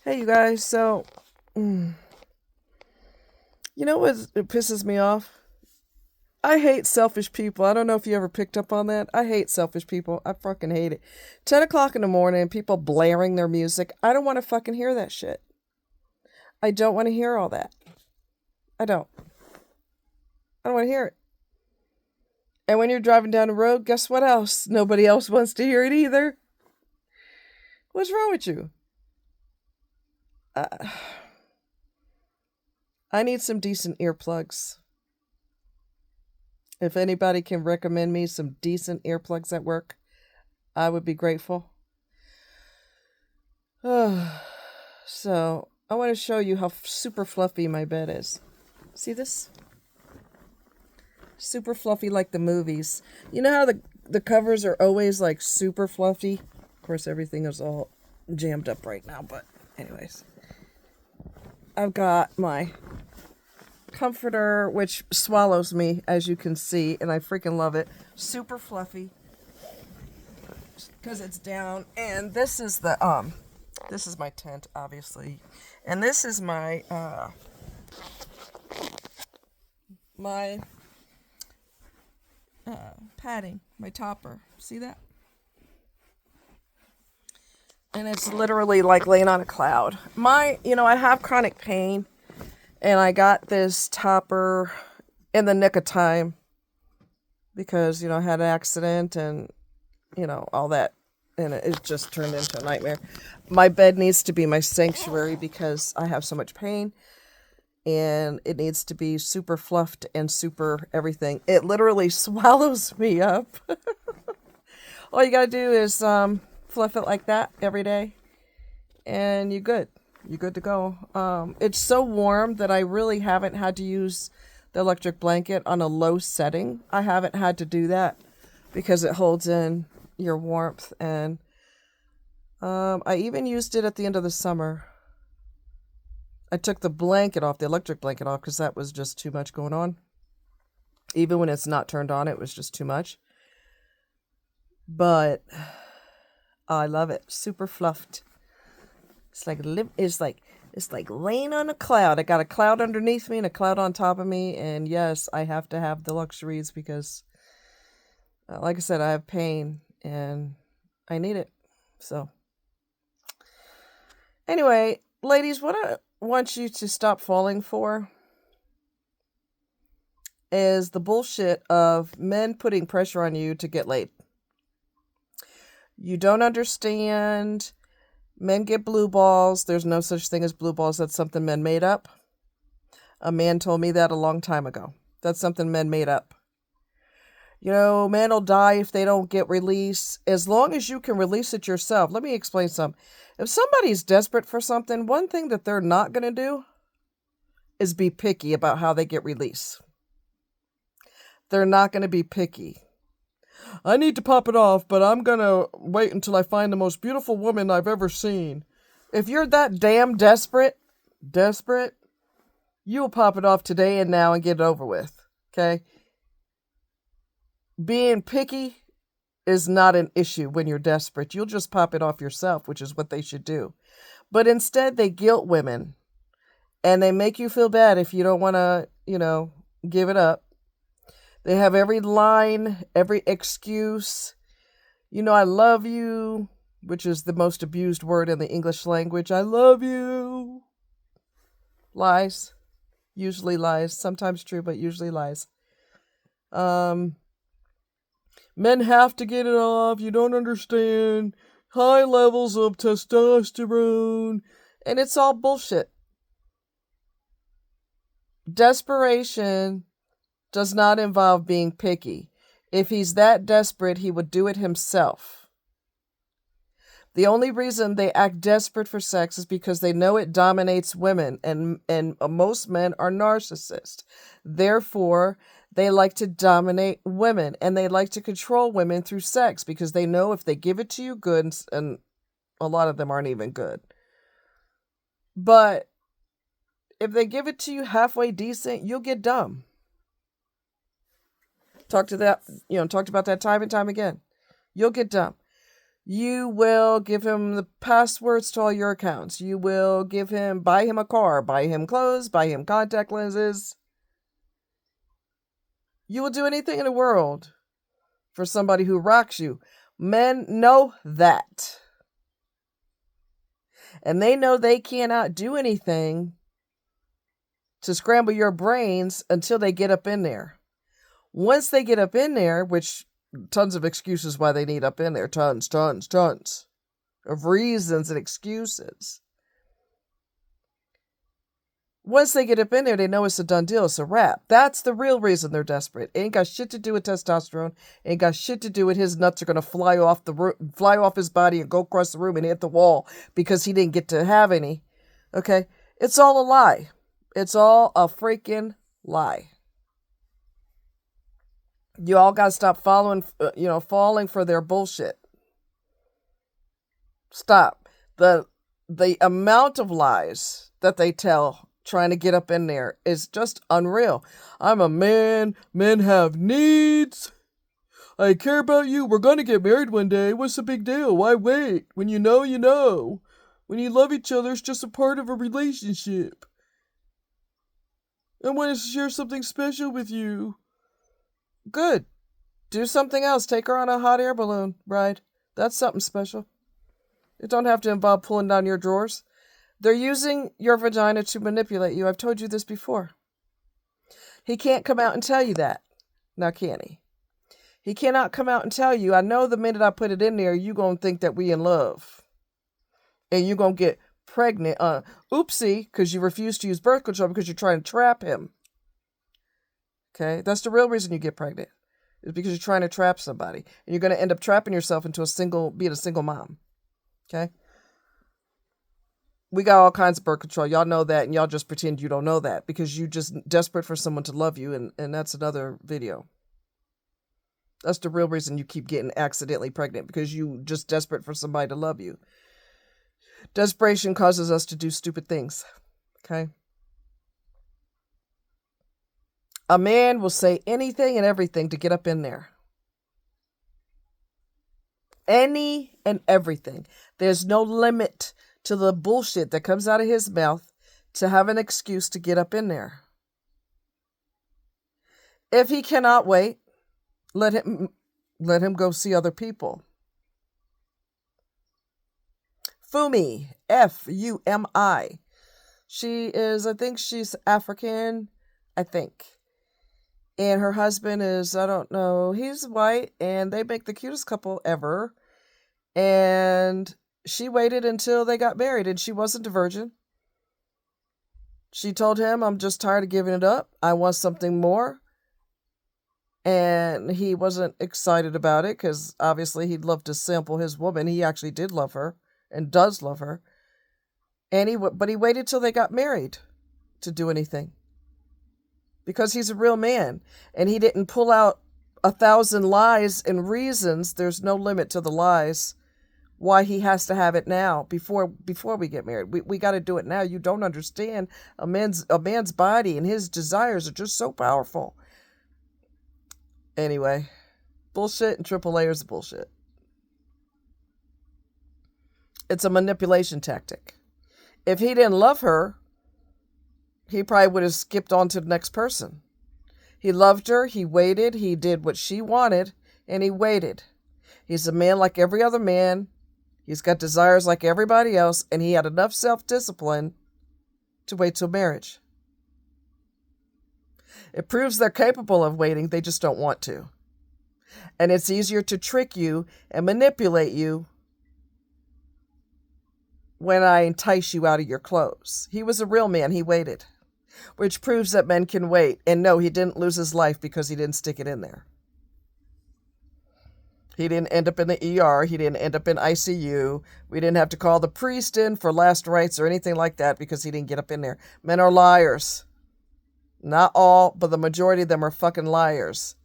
Hey, you guys. Mm, you know what it pisses me off? I hate selfish people. I don't know if you ever picked up on that. I hate selfish people. I fucking hate it. 10 o'clock in the morning, people blaring their music. I don't want to fucking hear that shit. I don't want to hear all that. I don't. I don't want to hear it. And when you're driving down the road, guess what else? Nobody else wants to hear it either. What's wrong with you? Uh, I need some decent earplugs. If anybody can recommend me some decent earplugs at work, I would be grateful. So, I want to show you how super fluffy my bed is. See this? Super fluffy like the movies. You know how the covers are always like super fluffy? Of course, everything is all jammed up right now, but anyways. I've got my comforter, which swallows me, as you can see, and I freaking love it. Super fluffy. Because it's down. And this is this is my tent, obviously. And this is my, my padding, my topper. See that? And it's literally like laying on a cloud. I have chronic pain, and I got this topper in the nick of time because, I had an accident and, all that. And it just turned into a nightmare. My bed needs to be my sanctuary because I have so much pain, and it needs to be super fluffed and super everything. It literally swallows me up. All you gotta do is fluff it like that every day, and you're good. You're good to go. It's so warm that I really haven't had to use the electric blanket on a low setting. I haven't had to do that because it holds in your warmth, and I even used it at the end of the summer. I took the blanket off, the electric blanket off, because that was just too much going on. Even when it's not turned on, it was just too much. But I love it. Super fluffed. It's like laying on a cloud. I got a cloud underneath me and a cloud on top of me, and yes, I have to have the luxuries because, like I said, I have pain and I need it. So, anyway, ladies, what I want you to stop falling for is the bullshit of men putting pressure on you to get laid. You don't understand. Men get blue balls. There's no such thing as blue balls. That's something men made up. A man told me that a long time ago. That's something men made up. Men will die if they don't get release. As long as you can release it yourself. Let me explain something. If somebody's desperate for something, one thing that they're not going to do is be picky about how they get release. They're not going to be picky. I need to pop it off, but I'm going to wait until I find the most beautiful woman I've ever seen. If you're that damn desperate, you'll pop it off today and now and get it over with. Okay? Being picky is not an issue when you're desperate. You'll just pop it off yourself, which is what they should do. But instead, they guilt women. And they make you feel bad if you don't want to, give it up. They have every line, every excuse. I love you, which is the most abused word in the English language. I love you. Lies. Usually lies. Sometimes true, but usually lies. Men have to get it off. You don't understand. High levels of testosterone. And it's all bullshit. Desperation does not involve being picky. If he's that desperate, he would do it himself. The only reason they act desperate for sex is because they know it dominates women, and most men are narcissists. Therefore, they like to dominate women, and they like to control women through sex because they know if they give it to you good, and a lot of them aren't even good. But if they give it to you halfway decent, you'll get dumb. Talked about that time and time again. You'll get dumb. You will give him the passwords to all your accounts. You will buy him a car, buy him clothes, buy him contact lenses. You will do anything in the world for somebody who rocks you. Men know that. And they know they cannot do anything to scramble your brains until they get up in there. Once they get up in there, which tons of excuses why they need up in there, tons of reasons and excuses. Once they get up in there, they know it's a done deal. It's a wrap. That's the real reason they're desperate. It ain't got shit to do with testosterone. It ain't got shit to do with his nuts are going to fly off his body and go across the room and hit the wall because he didn't get to have any. Okay? It's all a lie. It's all a freaking lie. You all got to stop falling for their bullshit. Stop. The amount of lies that they tell trying to get up in there is just unreal. I'm a man. Men have needs. I care about you. We're going to get married one day. What's the big deal? Why wait? When you know, you know. When you love each other, it's just a part of a relationship. I want to share something special with you. Good. Do something else. Take her on a hot air balloon ride. That's something special. It don't have to involve pulling down your drawers. They're using your vagina to manipulate you. I've told you this before. He can't come out and tell you that. Now, can he? He cannot come out and tell you, I know the minute I put it in there, you going to think that we in love. And you're going to get pregnant. Oopsie, because you refuse to use birth control because you're trying to trap him. Okay? That's the real reason you get pregnant. It's because you're trying to trap somebody. And you're going to end up trapping yourself into being a single mom. Okay? We got all kinds of birth control. Y'all know that, and y'all just pretend you don't know that because you just desperate for someone to love you, and that's another video. That's the real reason you keep getting accidentally pregnant, because you just desperate for somebody to love you. Desperation causes us to do stupid things. Okay? A man will say anything and everything to get up in there. Any and everything. There's no limit to the bullshit that comes out of his mouth to have an excuse to get up in there. If he cannot wait, let him go see other people. Fumi, Fumi. I think she's African, I think. And her husband is, I don't know, he's white, and they make the cutest couple ever. And she waited until they got married, and she wasn't a virgin. She told him, I'm just tired of giving it up. I want something more. And he wasn't excited about it because obviously he'd love to sample his woman. He actually did love her and does love her. But he waited till they got married to do anything because he's a real man, and he didn't pull out 1,000 lies and reasons. There's no limit to the lies. Why he has to have it now before we get married. We got to do it now. You don't understand. A man's body and his desires are just so powerful. Anyway, bullshit and triple layers of bullshit. It's a manipulation tactic. If he didn't love her, he probably would have skipped on to the next person. He loved her, he waited, he did what she wanted, and he waited. He's a man like every other man. He's got desires like everybody else, and he had enough self-discipline to wait till marriage. It proves they're capable of waiting, they just don't want to. And it's easier to trick you and manipulate you when I entice you out of your clothes. He was a real man, he waited. Which proves that men can wait. And no, he didn't lose his life because he didn't stick it in there. He didn't end up in the ER. He didn't end up in ICU. We didn't have to call the priest in for last rites or anything like that because he didn't get up in there. Men are liars. Not all, but the majority of them are fucking liars.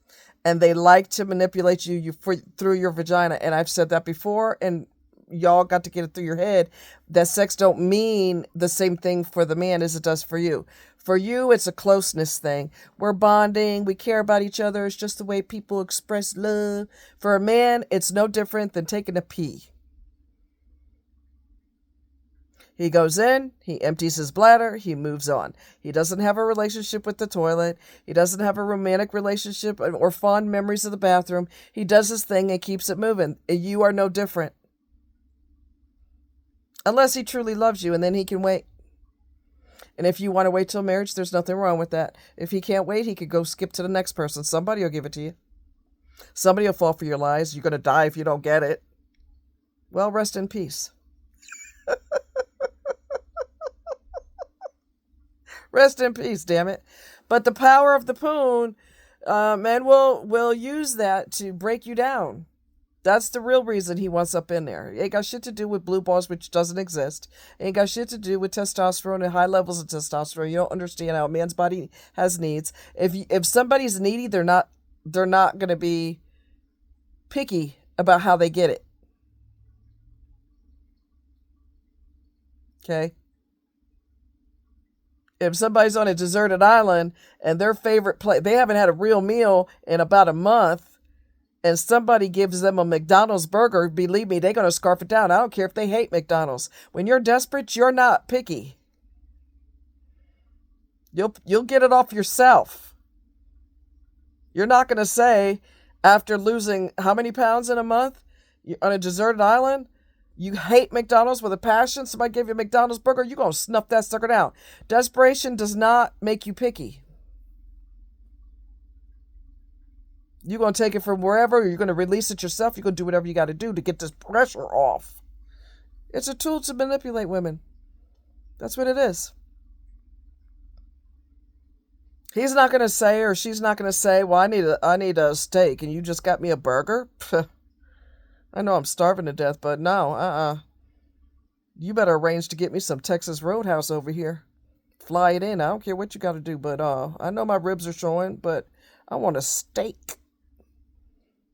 And they like to manipulate you through your vagina. And I've said that before, and y'all got to get it through your head that sex don't mean the same thing for the man as it does for you. For you, it's a closeness thing. We're bonding. We care about each other. It's just the way people express love. For a man, it's no different than taking a pee. He goes in, he empties his bladder, he moves on. He doesn't have a relationship with the toilet. He doesn't have a romantic relationship or fond memories of the bathroom. He does his thing and keeps it moving. You are no different. Unless he truly loves you, and then he can wait. And if you want to wait till marriage, there's nothing wrong with that. If he can't wait, he could go skip to the next person. Somebody will give it to you. Somebody will fall for your lies. You're going to die if you don't get it. Well, rest in peace. Rest in peace, damn it. But the power of the poon, men will use that to break you down. That's the real reason he wants up in there. It ain't got shit to do with blue balls, which doesn't exist. It ain't got shit to do with testosterone and high levels of testosterone. You don't understand how a man's body has needs. If somebody's needy, they're not going to be picky about how they get it. Okay? If somebody's on a deserted island and their favorite place, they haven't had a real meal in about a month, and somebody gives them a McDonald's burger, believe me, they're going to scarf it down. I don't care if they hate McDonald's. When you're desperate, you're not picky. You'll get it off yourself. You're not going to say, after losing how many pounds in a month on a deserted island, you hate McDonald's with a passion. Somebody gave you a McDonald's burger, you're going to snuff that sucker down. Desperation does not make you picky. You're going to take it from wherever. You're going to release it yourself. You're going to do whatever you got to do to get this pressure off. It's a tool to manipulate women. That's what it is. He's not going to say, or she's not going to say, well, I need a steak and you just got me a burger. I know I'm starving to death, but no, You better arrange to get me some Texas Roadhouse over here. Fly it in. I don't care what you got to do, but I know my ribs are showing, but I want a steak.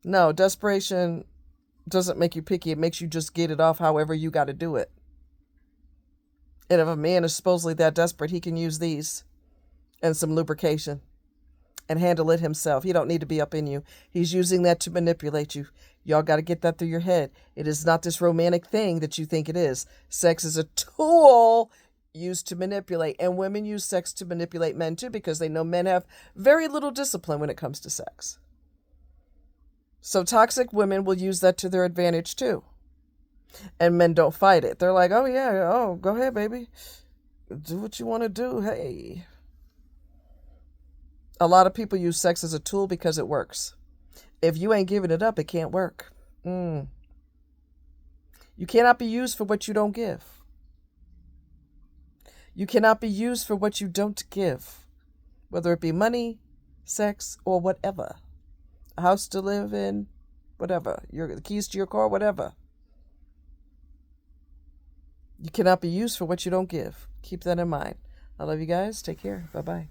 No, desperation doesn't make you picky. It makes you just get it off however you got to do it. And if a man is supposedly that desperate, he can use these and some lubrication and handle it himself. He don't need to be up in you. He's using that to manipulate you. Y'all got to get that through your head. It is not this romantic thing that you think it is. Sex is a tool used to manipulate. And women use sex to manipulate men too, because they know men have very little discipline when it comes to sex. So toxic women will use that to their advantage too. And men don't fight it. They're like, oh yeah, oh, go ahead, baby. Do what you want to do. Hey. A lot of people use sex as a tool because it works. If you ain't giving it up, it can't work. You cannot be used for what you don't give. You cannot be used for what you don't give. Whether it be money, sex, or whatever. A house to live in, whatever. The keys to your car, whatever. You cannot be used for what you don't give. Keep that in mind. I love you guys. Take care. Bye-bye.